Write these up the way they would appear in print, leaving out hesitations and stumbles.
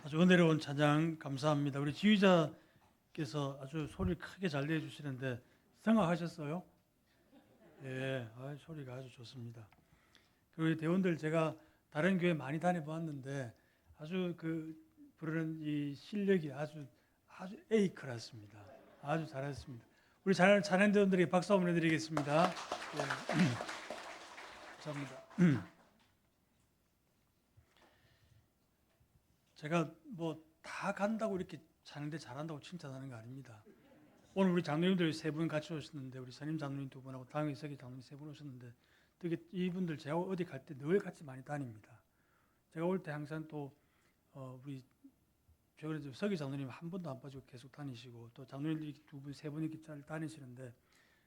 아주 은혜로운 찬양 감사합니다. 우리 지휘자께서 아주 소리를 크게 잘 내주시는데 생각하셨어요? 예, 소리가 아주 좋습니다. 그 대원들 제가 다른 교회 많이 다녀보았는데 아주 그 부르는 이 실력이 아주 A 클래스입니다. 아주 잘했습니다. 우리 잘하는 찬양대원들에게 박수 한번 해드리겠습니다. 예, 감사합니다. 제가 뭐 다 간다고 이렇게 자는데 잘한다고 칭찬하는 거 아닙니다. 오늘 우리 장로님들 세 분 같이 오셨는데 우리 선임 장로님 두 분하고 당의 서기 장로님 세 분 오셨는데 되게 이분들 제가 어디 갈 때 늘 같이 많이 다닙니다. 제가 올 때 항상 또 우리 최근에 서기 장로님 한 번도 안 빠지고 계속 다니시고 또 장로님들이 두 분 세 분이 잘 다니시는데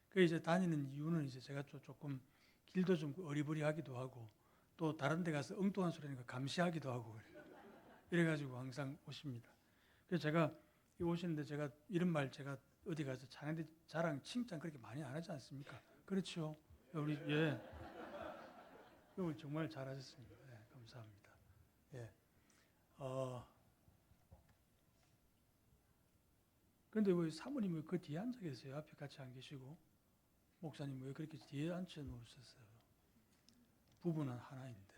그 이제 다니는 이유는 이제 제가 조금 길도 좀 어리버리하기도 하고 또 다른 데 가서 엉뚱한 소리 하니까 감시하기도 하고 이래가지고 항상 오십니다. 그래서 제가 오시는데 제가 이런 말 제가 어디 가서 자는데 자랑 칭찬 그렇게 많이 안 하지 않습니까? 그렇죠. 우리 오늘 정말 잘하셨습니다. 예, 감사합니다. 예. 그런데 왜 사모님 왜 그 뒤에 앉아 계세요? 앞에 같이 안 계시고 목사님 왜 그렇게 뒤에 앉혀 놓으셨어요? 부부는 하나인데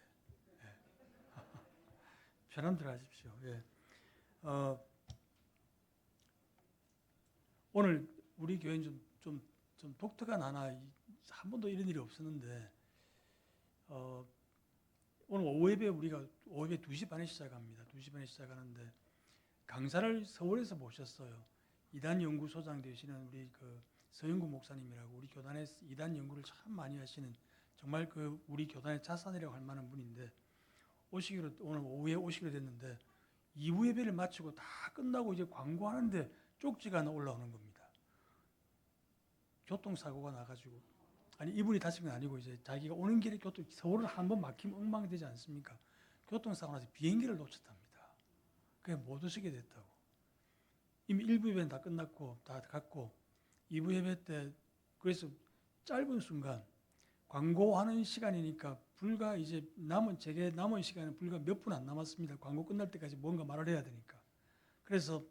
편한 대로 하십시오. 예. 오늘 우리 교회는 좀 독특한 하나 한 번도 이런 일이 없었는데 오늘 오후예배 우리가 오후예배 2시 반에 시작합니다. 2시 반에 시작하는데 강사를 서울에서 모셨어요. 이단 연구소장 되시는 우리 그 서영구 목사님이라고 우리 교단에 이단 연구를 참 많이 하시는 정말 그 우리 교단의 자산이라고 할 만한 분인데 오늘 오후에 오시기로 됐는데 2부 예배를 마치고 다 끝나고 이제 광고하는데 쪽지가 하나 올라오는 겁니다. 교통사고가 나가지고 아니 이분이 다친 건 아니고 이제 자기가 오는 길에 서울을 한번 막히면 엉망되지 않습니까? 교통사고 나서 비행기를 놓쳤답니다. 그게 못 오시게 됐다고. 이미 1부 예배는 다 끝났고 다 갔고 2부 예배 때 그래서 짧은 순간 광고하는 시간이니까 불과 이제 제게 남은 시간은 불과 몇 분 안 남았습니다. 광고 끝날 때까지 뭔가 말을 해야 되니까. 그래서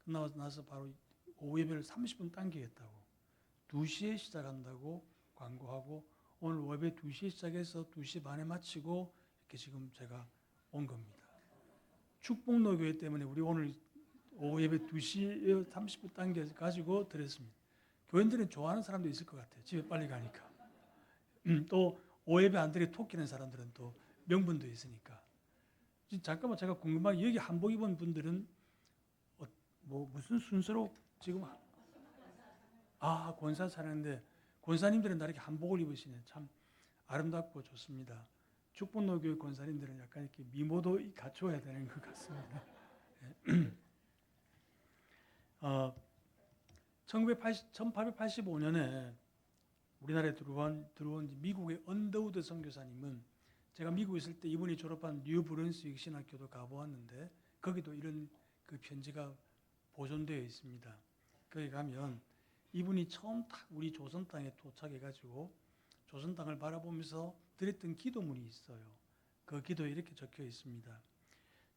끝나고 나서 바로 오후 예배를 30분 당기겠다고 2시에 시작한다고 광고하고 오늘 예배 2시에 시작해서 2시 반에 마치고 이렇게 지금 제가 온 겁니다. 축복로교회 때문에 우리 오늘 오후 예배 2시에 30분 당겨가지고 드렸습니다. 교인들은 좋아하는 사람도 있을 것 같아요. 집에 빨리 가니까. 또 오예배 안 드리고 토끼는 사람들은 또 명분도 있으니까. 잠깐만 제가 궁금한 게 여기 한복 입은 분들은 무슨 순서로 지금 권사 차례인데 권사님들은 다 이렇게 한복을 입으시네. 참 아름답고 좋습니다. 축복로교회 권사님들은 약간 이렇게 미모도 갖춰야 되는 것 같습니다. 1885년에 우리나라에 들어온 미국의 언더우드 선교사님은 제가 미국에 있을 때 이분이 졸업한 뉴 브런스윅 신학교도 가보았는데 거기도 이런 그 편지가 보존되어 있습니다. 거기 가면 이분이 처음 우리 조선 땅에 도착해가지고 조선 땅을 바라보면서 드렸던 기도문이 있어요. 그 기도에 이렇게 적혀 있습니다.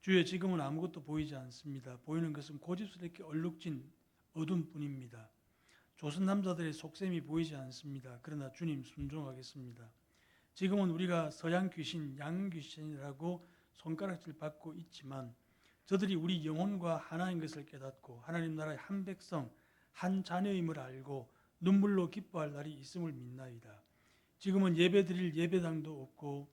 주여 지금은 아무것도 보이지 않습니다. 보이는 것은 고집스럽게 얼룩진 어둠 뿐입니다. 조선 남자들의 속셈이 보이지 않습니다. 그러나 주님 순종하겠습니다. 지금은 우리가 서양 귀신, 양 귀신이라고 손가락질 받고 있지만 저들이 우리 영혼과 하나인 것을 깨닫고 하나님 나라의 한 백성, 한 자녀임을 알고 눈물로 기뻐할 날이 있음을 믿나이다. 지금은 예배드릴 예배당도 없고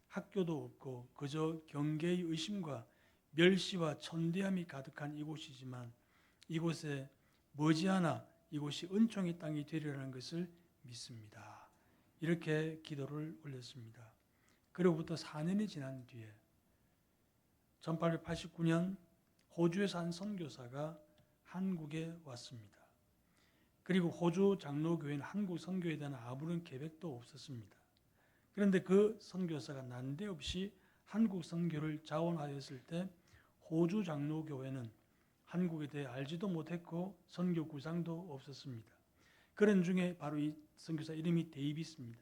학교도 없고 그저 경계의 의심과 멸시와 천대함이 가득한 이곳이지만 이곳에 머지않아 이곳이 은총의 땅이 되리라는 것을 믿습니다. 이렇게 기도를 올렸습니다. 그로부터 4년이 지난 뒤에 1889년 호주에서 한 선교사가 한국에 왔습니다. 그리고 호주 장로교회는 한국 선교에 대한 아무런 계획도 없었습니다. 그런데 그 선교사가 난데없이 한국 선교를 자원하였을 때 호주 장로교회는 한국에 대해 알지도 못했고 선교 구상도 없었습니다. 그런 중에 바로 이 선교사 이름이 데이비스입니다.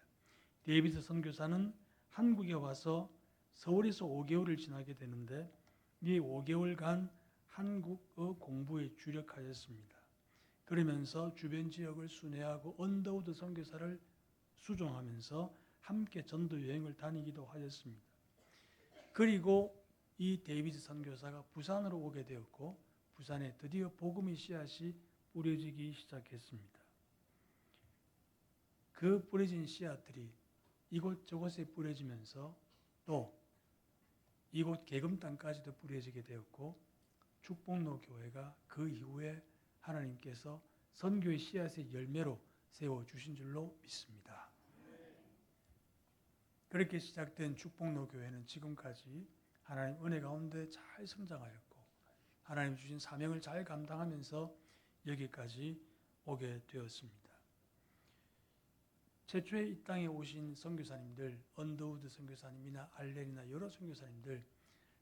데이비스 선교사는 한국에 와서 서울에서 5개월을 지나게 되는데 미 5개월간 한국어 공부에 주력하였습니다. 그러면서 주변 지역을 순회하고 언더우드 선교사를 수종하면서 함께 전도 여행을 다니기도 하였습니다. 그리고 이 데이비드 선교사가 부산으로 오게 되었고 부산에 드디어 복음의 씨앗이 뿌려지기 시작했습니다. 그 뿌려진 씨앗들이 이곳저곳에 뿌려지면서 또 이곳 계금 땅까지도 뿌려지게 되었고 축복로 교회가 그 이후에 하나님께서 선교의 씨앗의 열매로 세워주신 줄로 믿습니다. 그렇게 시작된 축복로 교회는 지금까지 하나님 은혜 가운데 잘 성장하였고 하나님 주신 사명을 잘 감당하면서 여기까지 오게 되었습니다. 최초에 이 땅에 오신 선교사님들, 언더우드 선교사님이나 알렌이나 여러 선교사님들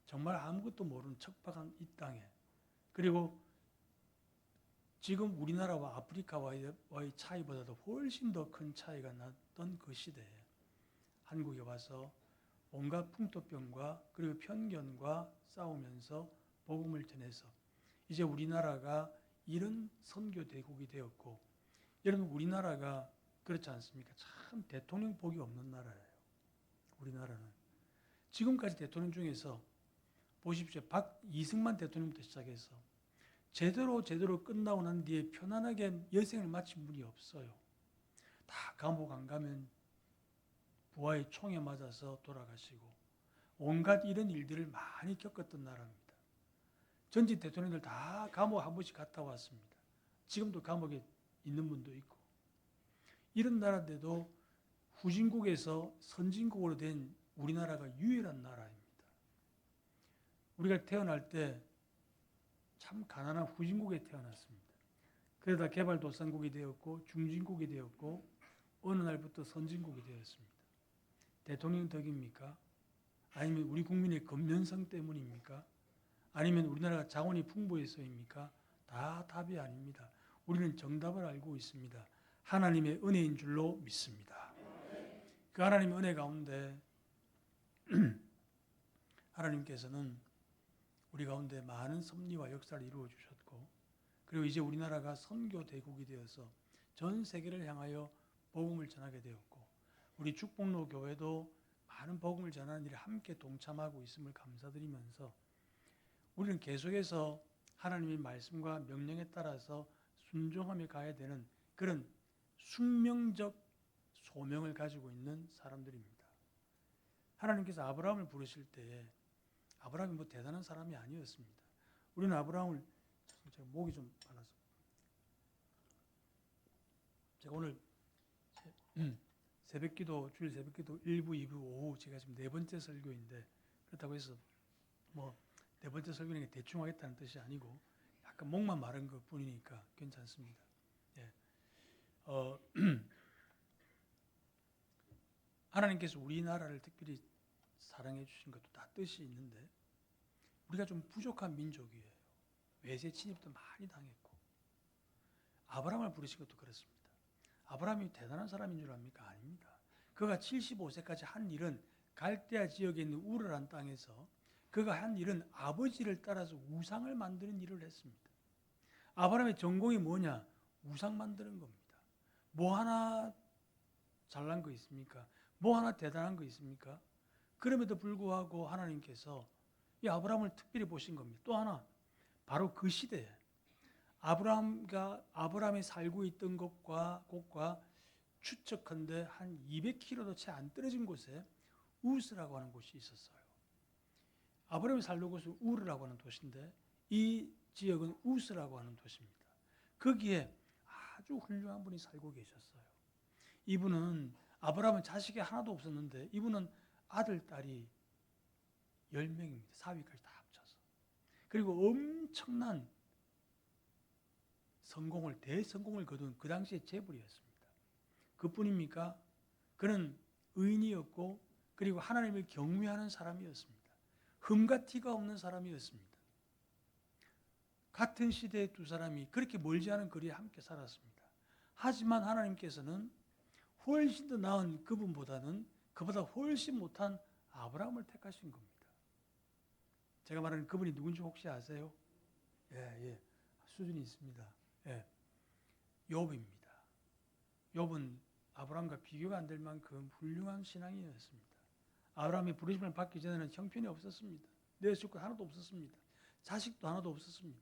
정말 아무것도 모르는 척박한 이 땅에 그리고 지금 우리나라와 아프리카와의 차이보다도 훨씬 더 큰 차이가 났던 그 시대에 한국에 와서 온갖 풍토병과 그리고 편견과 싸우면서 복음을 전해서 이제 우리나라가 이런 선교 대국이 되었고 여러분 우리나라가 그렇지 않습니까? 참 대통령 복이 없는 나라예요. 우리나라는. 지금까지 대통령 중에서 보십시오. 이승만 대통령부터 시작해서 제대로 끝나고 난 뒤에 편안하게 여생을 마친 분이 없어요. 다 감옥 안 가면 부하의 총에 맞아서 돌아가시고 온갖 이런 일들을 많이 겪었던 나라입니다. 전직 대통령들 다 감옥 한 번씩 갔다 왔습니다. 지금도 감옥에 있는 분도 있고 이런 나라인데도 후진국에서 선진국으로 된 우리나라가 유일한 나라입니다. 우리가 태어날 때 참 가난한 후진국에 태어났습니다. 그러다 개발도상국이 되었고 중진국이 되었고 어느 날부터 선진국이 되었습니다. 대통령 덕입니까? 아니면 우리 국민의 건면성 때문입니까? 아니면 우리나라가 자원이 풍부해서입니까? 다 답이 아닙니다. 우리는 정답을 알고 있습니다. 하나님의 은혜인 줄로 믿습니다. 그 하나님의 은혜 가운데 하나님께서는 우리 가운데 많은 섭리와 역사를 이루어 주셨고 그리고 이제 우리나라가 선교 대국이 되어서 전 세계를 향하여 복음을 전하게 되었고 우리 축복로 교회도 많은 복음을 전하는 일에 함께 동참하고 있음을 감사드리면서 우리는 계속해서 하나님의 말씀과 명령에 따라서 순종하며 가야 되는 그런 숙명적 소명을 가지고 있는 사람들입니다. 하나님께서 아브라함을 부르실 때에 아브라함이 뭐 대단한 사람이 아니었습니다. 우리는 아브라함을 제가 목이 좀 말라서 제가 오늘 새벽기도 주일 새벽기도 1부, 2부, 오후 제가 지금 네 번째 설교인데 그렇다고 해서 뭐 네 번째 설교는 대충 하겠다는 뜻이 아니고 약간 목만 마른 것 뿐이니까 괜찮습니다. 예. 하나님께서 우리나라를 특별히 사랑해 주신 것도 다 뜻이 있는데 우리가 좀 부족한 민족이에요. 외세 침입도 많이 당했고 아브라함을 부르신 것도 그렇습니다. 아브라함이 대단한 사람인 줄 압니까? 아닙니다. 그가 75세까지 한 일은 갈대아 지역에 있는 우르란 땅에서 그가 한 일은 아버지를 따라서 우상을 만드는 일을 했습니다. 아브라함의 전공이 뭐냐? 우상 만드는 겁니다. 뭐 하나 잘난 거 있습니까? 뭐 하나 대단한 거 있습니까? 그럼에도 불구하고 하나님께서 이 아브라함을 특별히 보신 겁니다. 또 하나 바로 그 시대에 아브라함이 살고 있던 곳과 추측컨대 한 200km도 채 안 떨어진 곳에 우스라고 하는 곳이 있었어요. 아브라함이 살던 곳은 우르라고 하는 도시인데 이 지역은 우스라고 하는 도시입니다. 거기에 아주 훌륭한 분이 살고 계셨어요. 이분은 아브라함은 자식이 하나도 없었는데 이분은 아들, 딸이 10명입니다. 사위까지 다 합쳐서. 그리고 엄청난 대성공을 거둔 그 당시의 재벌이었습니다. 그뿐입니까? 그는 의인이었고 그리고 하나님을 경외하는 사람이었습니다. 흠과 티가 없는 사람이었습니다. 같은 시대의 두 사람이 그렇게 멀지 않은 거리에 함께 살았습니다. 하지만 하나님께서는 훨씬 더 나은 그분보다는 그보다 훨씬 못한 아브라함을 택하신 겁니다. 제가 말하는 그분이 누군지 혹시 아세요? 예. 수준이 있습니다. 예. 욥입니다. 욥은 아브라함과 비교가 안 될 만큼 훌륭한 신앙인이었습니다. 아브라함이 부르심을 받기 전에는 형편이 없었습니다. 내 식구 하나도 없었습니다. 자식도 하나도 없었습니다.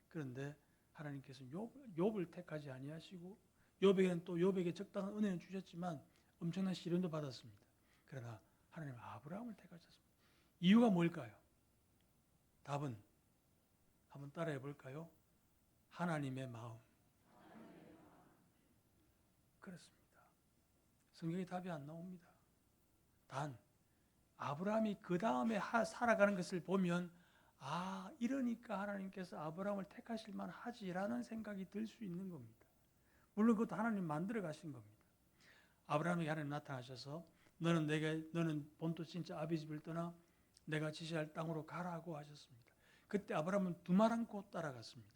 그런데 하나님께서 욥을 택하지 아니하시고 욥에게는 또 욥에게 적당한 은혜는 주셨지만 엄청난 시련도 받았습니다. 그러나 하나님은 아브라함을 택하셨습니다. 이유가 뭘까요? 답은 한번 따라해 볼까요? 하나님의 마음. 그렇습니다. 성경에 답이 안 나옵니다. 단 아브라함이 그 다음에 살아가는 것을 보면 이러니까 하나님께서 아브라함을 택하실 만하지라는 생각이 들 수 있는 겁니다. 물론 그것도 하나님 만들어 가신 겁니다. 아브라함에게 하나님 나타나셔서 너는 본토 진짜 아비 집을 떠나 내가 지시할 땅으로 가라고 하셨습니다. 그때 아브라함은 두말 않고 따라갔습니다.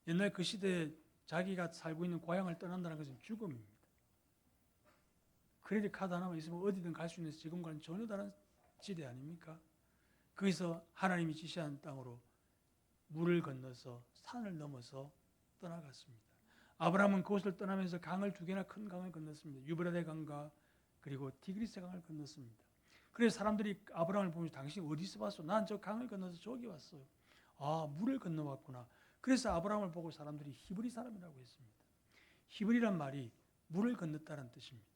옛날 그 시대에 자기가 살고 있는 고향을 떠난다는 것은 죽음입니다. 크레딧 카드 하나만 있으면 어디든 갈 수 있는 지금과는 전혀 다른 시대 아닙니까? 거기서 하나님이 지시한 땅으로 물을 건너서 산을 넘어서 떠나갔습니다. 아브라함은 그곳을 떠나면서 강을 두 개나 큰 강을 건넜습니다. 유브라데 강과 그리고 티그리스 강을 건넜습니다. 그래서 사람들이 아브라함을 보면서 당신 어디서 왔어? 난 저 강을 건너서 저기 왔어요. 물을 건너왔구나. 그래서 아브라함을 보고 사람들이 히브리 사람이라고 했습니다. 히브리란 말이 물을 건넜다는 뜻입니다.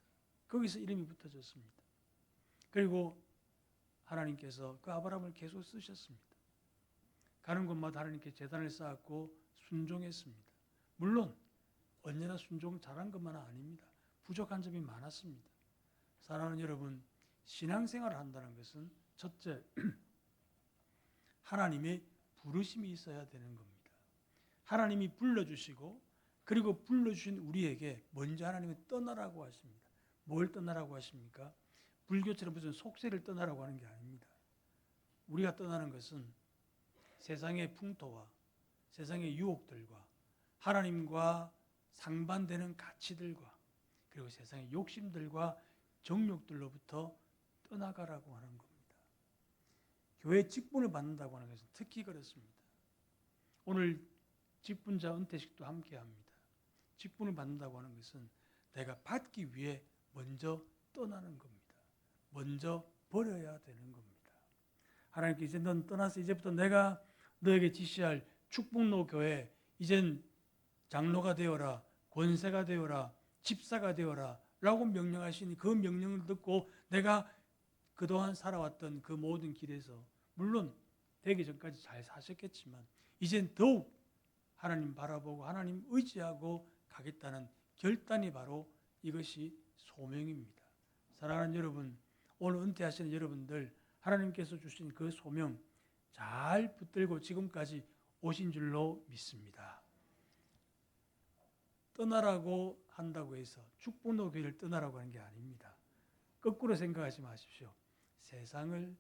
거기서 이름이 붙어졌습니다. 그리고 하나님께서 그 아브라함을 계속 쓰셨습니다. 가는 곳마다 하나님께 제단을 쌓았고 순종했습니다. 물론 언제나 순종 잘한 것만은 아닙니다. 부족한 점이 많았습니다. 사랑하는 여러분, 신앙생활을 한다는 것은 첫째, 하나님의 부르심이 있어야 되는 겁니다. 하나님이 불러주시고 그리고 불러주신 우리에게 먼저 하나님은 떠나라고 하십니다. 뭘 떠나라고 하십니까? 불교처럼 무슨 속세를 떠나라고 하는 게 아닙니다. 우리가 떠나는 것은 세상의 풍토와 세상의 유혹들과 하나님과 상반되는 가치들과 그리고 세상의 욕심들과 정욕들로부터 떠나가라고 하는 겁니다. 교회 직분을 받는다고 하는 것은 특히 그렇습니다. 오늘 직분자 은퇴식도 함께합니다. 직분을 받는다고 하는 것은 내가 받기 위해 먼저 떠나는 겁니다. 먼저 버려야 되는 겁니다. 하나님께 이제 넌 떠나서 이제부터 내가 너에게 지시할 축복로 교회 이젠 장로가 되어라, 권세가 되어라, 집사가 되어라 라고 명령하시니 그 명령을 듣고 내가 그동안 살아왔던 그 모든 길에서 물론 되기 전까지 잘 사셨겠지만 이젠 더욱 하나님 바라보고 하나님 의지하고 가겠다는 결단이 바로 이것이 소명입니다. 사랑하는 여러분, 오늘 은퇴하시는 여러분들 하나님께서 주신 그 소명 잘 붙들고 지금까지 오신 줄로 믿습니다. 떠나라고 한다고 해서 축복로 교회를 떠나라고 하는 게 아닙니다. 거꾸로 생각하지 마십시오. 세상을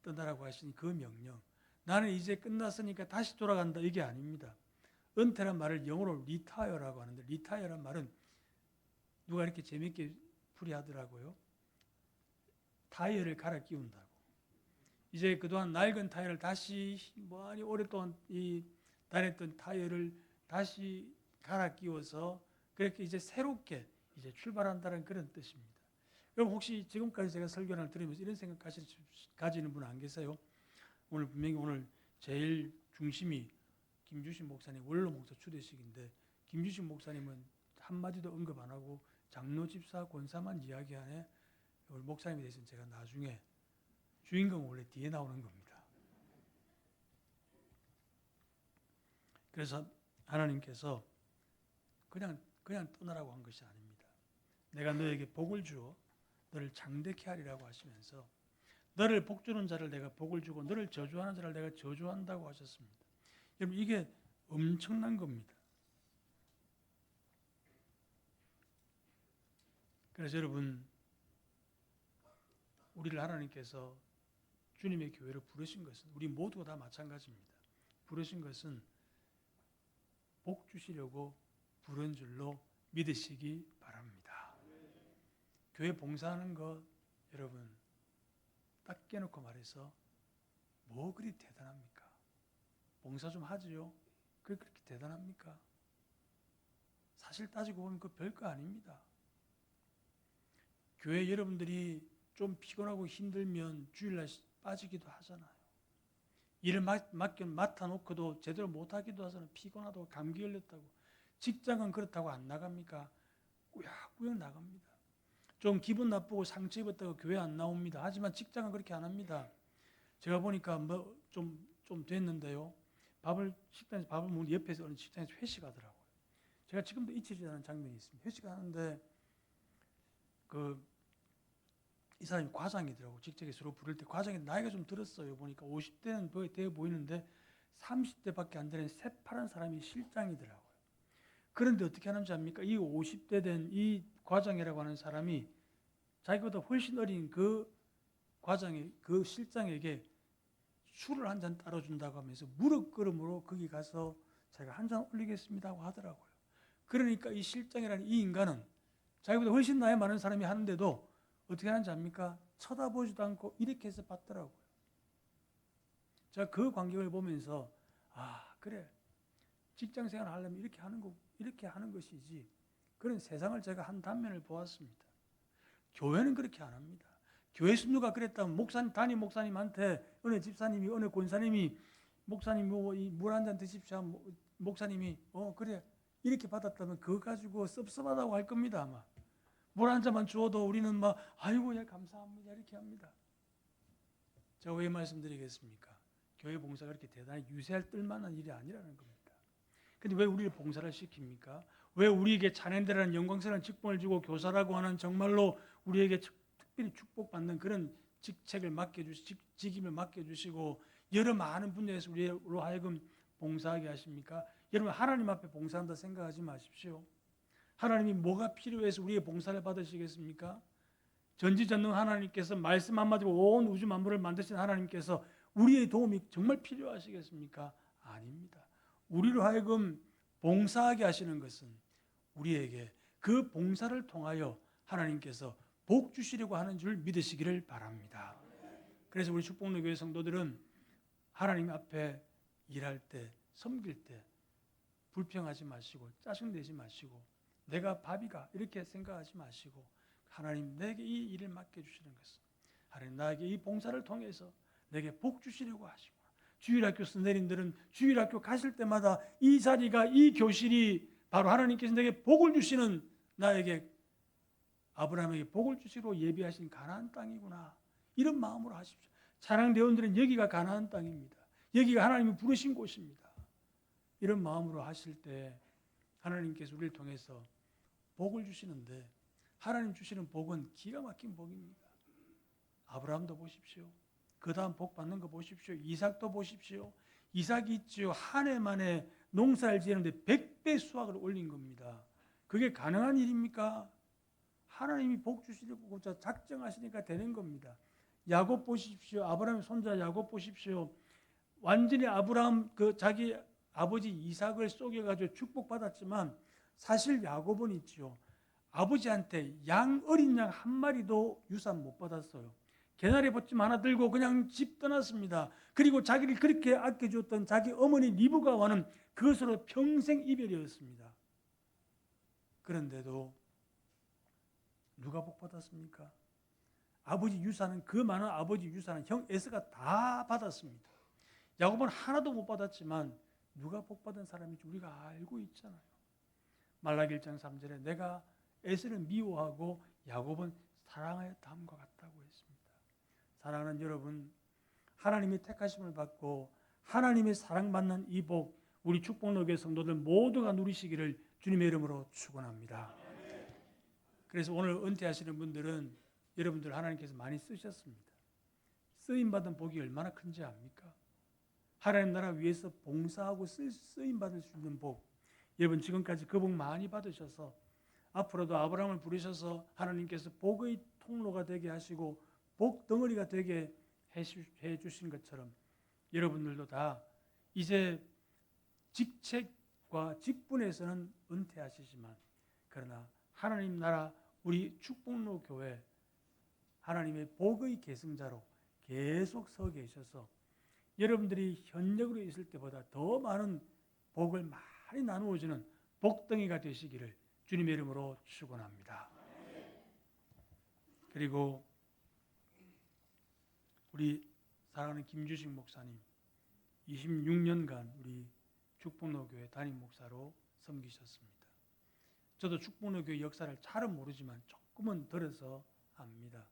떠나라고 하신 그 명령, 나는 이제 끝났으니까 다시 돌아간다 이게 아닙니다. 은퇴란 말을 영어로 리타이어라고 하는데 리타이어란 말은 누가 이렇게 재밌게 풀이하더라고요. 타이어를 갈아 끼운다고. 이제 그동안 낡은 타이어를 다시 많이 오랫동안 다녔던 타이어를 다시 갈아 끼워서 그렇게 이제 새롭게 이제 출발한다는 그런 뜻입니다. 여러분 혹시 지금까지 제가 설교를 들으면서 이런 생각 가지는 분 안 계세요? 오늘 분명히 오늘 제일 중심이 김주신 목사님 원로 목사 추대식인데 김주신 목사님은 한마디도 언급 안 하고 장로 집사 권사만 이야기하네. 우리 목사님에 대해서는 제가 나중에 주인공은 원래 뒤에 나오는 겁니다. 그래서 하나님께서 그냥 떠나라고 한 것이 아닙니다. 내가 너에게 복을 주어 너를 장대케 하리라고 하시면서 너를 복주는 자를 내가 복을 주고 너를 저주하는 자를 내가 저주한다고 하셨습니다. 여러분 이게 엄청난 겁니다. 그래서 여러분 우리를 하나님께서 주님의 교회로 부르신 것은 우리 모두가 다 마찬가지입니다. 부르신 것은 복 주시려고 부른 줄로 믿으시기 바랍니다. 교회 봉사하는 것 여러분 딱 깨놓고 말해서 뭐 그리 대단합니까? 봉사 좀 하지요. 그렇게 대단합니까? 사실 따지고 보면 그 별거 아닙니다. 교회 여러분들이 좀 피곤하고 힘들면 주일날 빠지기도 하잖아요. 일을 맡아놓고도 제대로 못하기도 하잖아요. 피곤하다고 감기 걸렸다고. 직장은 그렇다고 안 나갑니까? 꾸역꾸역 나갑니다. 좀 기분 나쁘고 상처 입었다고 교회 안 나옵니다. 하지만 직장은 그렇게 안 합니다. 제가 보니까 좀 됐는데요. 식당에서 밥을 먹는 옆에서 어느 식당에서 회식하더라고요. 제가 지금도 잊혀지지 않은 장면이 있습니다. 회식하는데 이 사람이 과장이더라고. 직책에 서로 부를 때 과장이 나이가 좀 들었어요. 보니까 50대는 되어 보이는데 30대밖에 안 되는 새파란 사람이 실장이더라고요. 그런데 어떻게 하는지 압니까? 이 50대 된 이 과장이라고 하는 사람이 자기보다 훨씬 어린 그 실장에게 술을 한 잔 따라준다고 하면서 무릎걸음으로 거기 가서 자기가 한 잔 올리겠습니다 하고 하더라고요. 그러니까 이 실장이라는 이 인간은 자기보다 훨씬 나이 많은 사람이 하는데도 어떻게 하는지 압니까? 쳐다보지도 않고 이렇게 해서 받더라고요. 제가 그 광경을 보면서 그래, 직장 생활 하려면 이렇게 하는 것이지. 그런 세상을 제가 한 단면을 보았습니다. 교회는 그렇게 안 합니다. 교회 순누가 그랬다면 담임 목사님한테 어느 집사님이 어느 권사님이 목사님 물 한 잔 드십시오. 목사님이 그래 이렇게 받았다면 그거 가지고 섭섭하다고 할 겁니다. 아마 물 한 잔만 주어도 우리는 아이고 예 감사합니다 이렇게 합니다. 제가 왜 말씀드리겠습니까? 교회 봉사가 그렇게 대단히 유세할 뜰만한 일이 아니라는 겁니다. 근데 왜 우리를 봉사를 시킵니까? 왜 우리에게 찬양대라는 영광스러운 직분을 주고 교사라고 하는 정말로 우리에게 특별히 축복받는 그런 직임을 맡겨주시고 여러 많은 분야에서 우리로 하여금 봉사하게 하십니까? 여러분 하나님 앞에 봉사한다 생각하지 마십시오. 하나님이 뭐가 필요해서 우리의 봉사를 받으시겠습니까? 전지전능 하나님께서 말씀 한마디로 온 우주 만물을 만드신 하나님께서 우리의 도움이 정말 필요하시겠습니까? 아닙니다. 우리로 하여금 봉사하게 하시는 것은 우리에게 그 봉사를 통하여 하나님께서 복 주시려고 하는 줄 믿으시기를 바랍니다. 그래서 우리 축복로교회 성도들은 하나님 앞에 일할 때, 섬길 때 불평하지 마시고 짜증내지 마시고 내가 밥이가 이렇게 생각하지 마시고 하나님 내게 이 일을 맡겨주시는 것은 하나님 나에게 이 봉사를 통해서 내게 복 주시려고 하시고 주일학교 선생님들은 주일학교 가실 때마다 이 자리가 이 교실이 바로 하나님께서 내게 복을 주시는 나에게 아브라함에게 복을 주시러 예비하신 가나안 땅이구나 이런 마음으로 하십시오. 찬양대원들은 여기가 가나안 땅입니다. 여기가 하나님이 부르신 곳입니다. 이런 마음으로 하실 때 하나님께서 우리를 통해서 복을 주시는데 하나님 주시는 복은 기가 막힌 복입니다. 아브라함도 보십시오. 그 다음 복 받는 거 보십시오. 이삭도 보십시오. 이삭이 있지요. 한 해 만에 농사를 지는데 100배 수확을 올린 겁니다. 그게 가능한 일입니까? 하나님이 복 주시려고 작정하시니까 되는 겁니다. 야곱 보십시오. 아브라함의 손자 야곱 보십시오. 완전히 아브라함 자기 아버지 이삭을 속여가지고 축복받았지만 사실 야곱은 있지요. 아버지한테 어린 양 한 마리도 유산 못 받았어요. 개나리 보침 하나 들고 그냥 집 떠났습니다. 그리고 자기를 그렇게 아껴주었던 자기 어머니 리브가와는 그것으로 평생 이별이었습니다. 그런데도 누가 복 받았습니까? 아버지 유산은 그 많은 아버지 유산은 형 에서가 다 받았습니다. 야곱은 하나도 못 받았지만 누가 복 받은 사람인지 우리가 알고 있잖아요. 말라기 1장 3절에 내가 에서를 미워하고 야곱은 사랑하여 다음과 같다고 했습니다. 사랑하는 여러분, 하나님의 택하심을 받고 하나님의 사랑받는 이 복 우리 축복로교회 성도들 모두가 누리시기를 주님의 이름으로 축원합니다. 그래서 오늘 은퇴하시는 분들은 여러분들 하나님께서 많이 쓰셨습니다. 쓰임받은 복이 얼마나 큰지 압니까? 하나님 나라 위해서 봉사하고 쓰임받을 수 있는 복. 여러분 지금까지 그 복 많이 받으셔서 앞으로도 아브라함을 부르셔서 하나님께서 복의 통로가 되게 하시고 복 덩어리가 되게 해 주신 것처럼 여러분들도 다 이제 직책과 직분에서는 은퇴하시지만 그러나 하나님 나라 우리 축복로 교회 하나님의 복의 계승자로 계속 서 계셔서 여러분들이 현역으로 있을 때보다 더 많은 복을 많이 나누어 주는 복덩이가 되시기를 주님의 이름으로 축원합니다. 그리고 우리 사랑하는 김주식 목사님 26년간 우리 축복로교회 담임 목사로 섬기셨습니다. 저도 축복로교회 역사를 잘은 모르지만 조금은 들어서 압니다.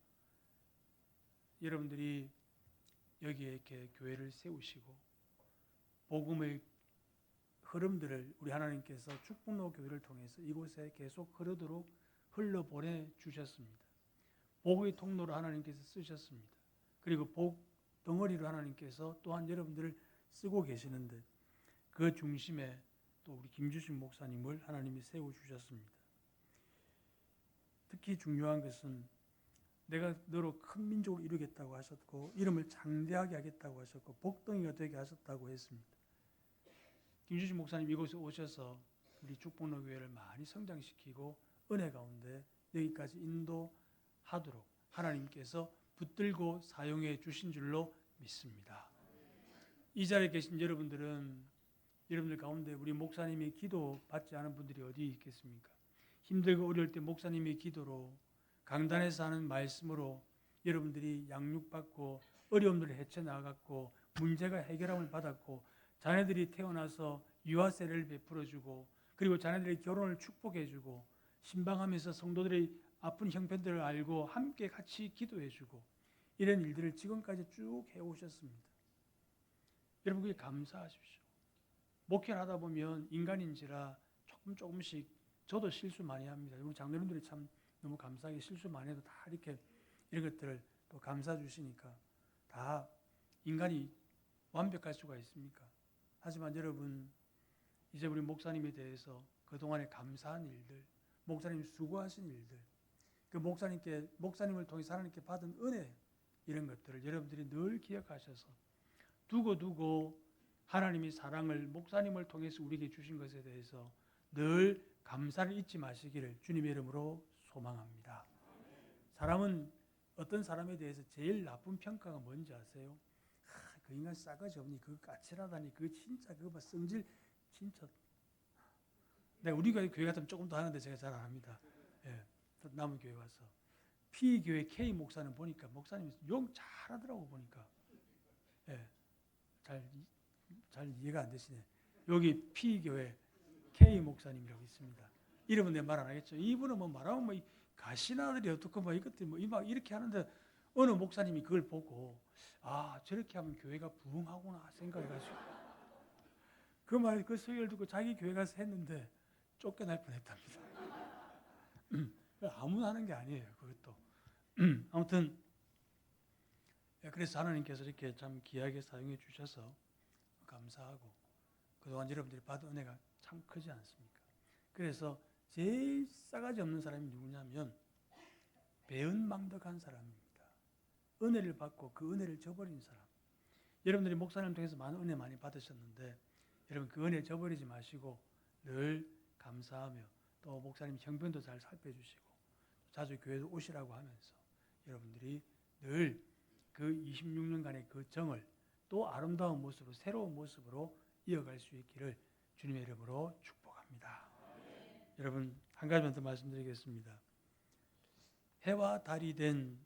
여러분들이 여기에 이렇게 교회를 세우시고 복음의 흐름들을 우리 하나님께서 축복로교회를 통해서 이곳에 계속 흐르도록 흘러보내 주셨습니다. 복의 통로로 하나님께서 쓰셨습니다. 그리고 복 덩어리로 하나님께서 또한 여러분들을 쓰고 계시는데 그 중심에 또 우리 김주식 목사님을 하나님이 세워주셨습니다. 특히 중요한 것은 내가 너로 큰 민족을 이루겠다고 하셨고 이름을 장대하게 하겠다고 하셨고 복덩이가 되게 하셨다고 했습니다. 김주식 목사님 이곳에 오셔서 우리 축복로교회를 많이 성장시키고 은혜 가운데 여기까지 인도하도록 하나님께서 붙들고 사용해 주신 줄로 믿습니다. 이 자리에 계신 여러분들 가운데 우리 목사님의 기도 받지 않은 분들이 어디 있겠습니까? 힘들고 어려울 때 목사님의 기도로 강단에서 하는 말씀으로 여러분들이 양육받고 어려움들을 헤쳐나갔고 문제가 해결함을 받았고 자녀들이 태어나서 유아세례를 베풀어주고 그리고 자녀들의 결혼을 축복해주고 신방하면서 성도들의 아픈 형편들을 알고 함께 같이 기도해주고 이런 일들을 지금까지 쭉 해오셨습니다. 여러분 그게 감사하십시오. 목회를 하다 보면 인간인지라 조금씩 저도 실수 많이 합니다. 우리 장로님들이 참 너무 감사하게 실수 많이 해도 다 이렇게 이런 것들을 또 감사 주시니까 다 인간이 완벽할 수가 있습니까? 하지만 여러분 이제 우리 목사님에 대해서 그동안에 감사한 일들, 목사님 수고하신 일들, 그 목사님을 통해서 하나님께 받은 은혜 이런 것들을 여러분들이 늘 기억하셔서 두고 하나님이 사랑을 목사님을 통해서 우리에게 주신 것에 대해서 늘 감사를 잊지 마시기를 주님의 이름으로 소망합니다. 사람은 어떤 사람에 대해서 제일 나쁜 평가가 뭔지 아세요? 그 인간 싸가지 없니? 그거 까칠하다니? 그거 진짜 그거 봐 성질 진짜. 네, 우리 교회 같으면 조금 더 하는데 제가 잘 안 합니다. 예, 남은 교회 와서 P교회 K 목사는 보니까 목사님이 욕 잘하더라고 보니까. 예, 잘 이해가 안 되시네. 여기 P교회 K 목사님이라고 있습니다. 이름은 내 말 안 하겠죠. 이분은 뭐 말하면 뭐 가시나들이 어떻고 뭐 이것들 뭐 막 이렇게 하는데 어느 목사님이 그걸 보고 아 저렇게 하면 교회가 부흥하구나 생각해가지고 그 말 그 소리를 듣고 자기 교회 가서 했는데 쫓겨날 뻔했답니다. 아무나 하는 게 아니에요. 그것도 아무튼 그래서 하나님께서 이렇게 참 귀하게 사용해 주셔서 감사하고 그동안 여러분들이 받은 은혜가 참 크지 않습니까? 그래서 제일 싸가지 없는 사람이 누구냐면 배은망덕한 사람입니다. 은혜를 받고 그 은혜를 저버린 사람. 여러분들이 목사님 통해서 많은 은혜 많이 받으셨는데 여러분 그 은혜 저버리지 마시고 늘 감사하며 또 목사님 형편도 잘 살펴주시고 자주 교회에 오시라고 하면서 여러분들이 늘 그 26년간의 그 정을 또 아름다운 모습으로 새로운 모습으로 이어갈 수 있기를 주님의 이름으로 축복합니다. 여러분 한 가지만 더 말씀드리겠습니다. 해와 달이 된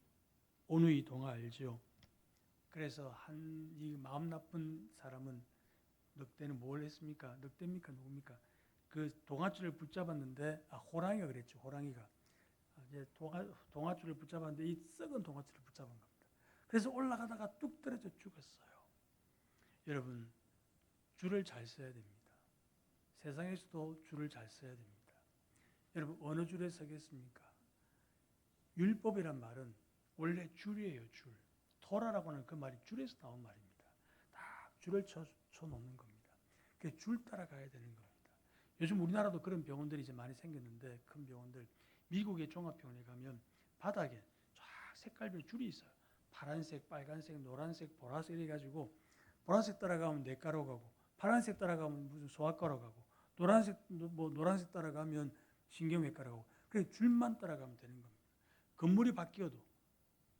오누이 동화 알죠? 그래서 이 마음 나쁜 사람은 늑대는 뭘 했습니까? 늑대입니까? 누굽니까? 그 동아줄을 붙잡았는데 호랑이가 그랬죠. 호랑이가 이제 동아줄을 붙잡았는데 이 썩은 동아줄을 붙잡은 겁니다. 그래서 올라가다가 뚝 떨어져 죽었어요. 여러분 줄을 잘 써야 됩니다. 세상에서도 줄을 잘 써야 됩니다. 여러분 어느 줄에 서겠습니까? 율법이란 말은 원래 줄이에요. 줄. 토라라고 하는 그 말이 줄에서 나온 말입니다. 다 줄을 쳐놓는 겁니다. 그 줄 따라가야 되는 겁니다. 요즘 우리나라도 그런 병원들이 이제 많이 생겼는데 큰 병원들 미국의 종합병원에 가면 바닥에 쫙 색깔별 줄이 있어요. 파란색, 빨간색, 노란색, 보라색 해가지고 보라색 따라가면 내과로 가고 파란색 따라가면 무슨 소아과로 가고 노란색 따라가면 신경외과로 가고 그래서 줄만 따라가면 되는 겁니다. 건물이 바뀌어도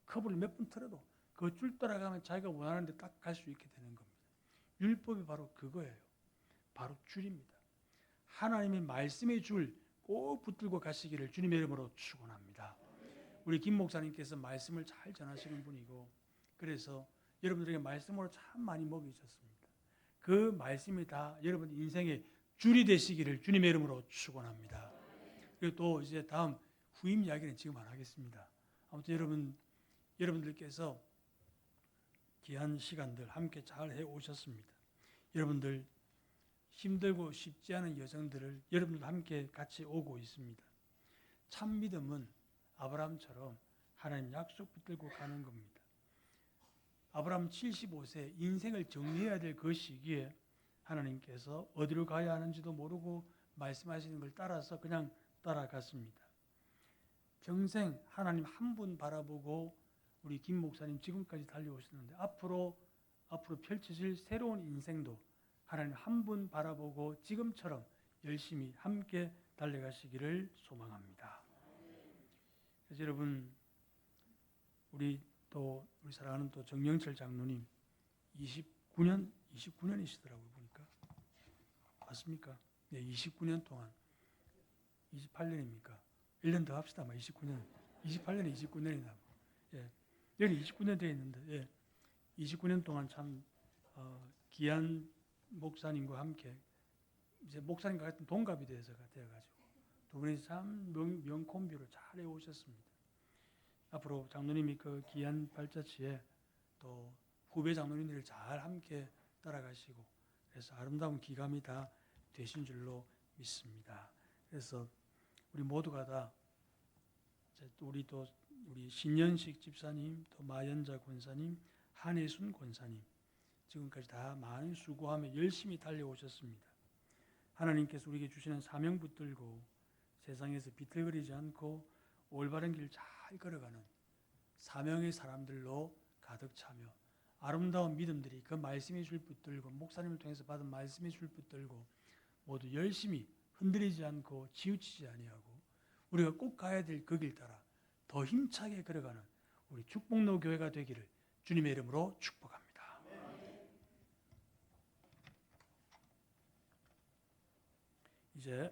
커브를 몇 번 틀어도 그 줄 따라가면 자기가 원하는 데 딱 갈 수 있게 되는 겁니다. 율법이 바로 그거예요. 바로 줄입니다. 하나님의 말씀의 줄 꼭 붙들고 가시기를 주님의 이름으로 축원합니다. 우리 김 목사님께서 말씀을 잘 전하시는 분이고 그래서 여러분들에게 말씀으로 참 많이 먹이셨습니다. 그 말씀이 다 여러분 인생의 줄이 되시기를 주님의 이름으로 축원합니다. 그리고 또 이제 다음 후임 이야기는 지금 안 하겠습니다. 아무튼 여러분들께서 귀한 시간들 함께 잘 해 오셨습니다. 여러분들 힘들고 쉽지 않은 여정들을 여러분들 함께 같이 오고 있습니다. 참 믿음은 아브라함처럼 하나님 약속 붙들고 가는 겁니다. 아브라함 75세 인생을 정리해야 될 그 시기에 하나님께서 어디로 가야 하는지도 모르고 말씀하시는 걸 따라서 그냥 따라갔습니다. 평생 하나님 한 분 바라보고 우리 김 목사님 지금까지 달려오셨는데 앞으로 펼쳐질 새로운 인생도 하나님 한 분 바라보고 지금처럼 열심히 함께 달려가시기를 소망합니다. 그래서 여러분 우리 사랑하는 또 정영철 장로님 29년이시더라고요 보니까. 맞습니까? 네, 29년 동안 28년입니까? 1년 더 합시다. 29년. 28년에 29년이나. 예. 여기 29년 되어 있는데, 예. 29년 동안 참, 귀한 목사님과 함께, 이제 목사님과 같은 동갑이 되어가지고, 두 분이 참 명콤비로 잘 해오셨습니다. 앞으로 장로님이 그 귀한 발자취에 또 후배 장로님들을 잘 함께 따라가시고, 그래서 아름다운 기감이 다 되신 줄로 믿습니다. 그래서 우리 모두가 다 우리 신연식 집사님, 또 마연자 권사님, 한혜순 권사님 지금까지 다 많은 수고하며 열심히 달려오셨습니다. 하나님께서 우리에게 주시는 사명 붙들고 세상에서 비틀거리지 않고 올바른 길 잘 걸어가는 사명의 사람들로 가득 차며 아름다운 믿음들이 그 말씀의 줄 붙들고 목사님을 통해서 받은 말씀의 줄 붙들고 모두 열심히 흔들리지 않고 치우치지 아니하고 우리가 꼭 가야 될 그 길 따라 더 힘차게 걸어가는 우리 축복로 교회가 되기를 주님의 이름으로 축복합니다. 이제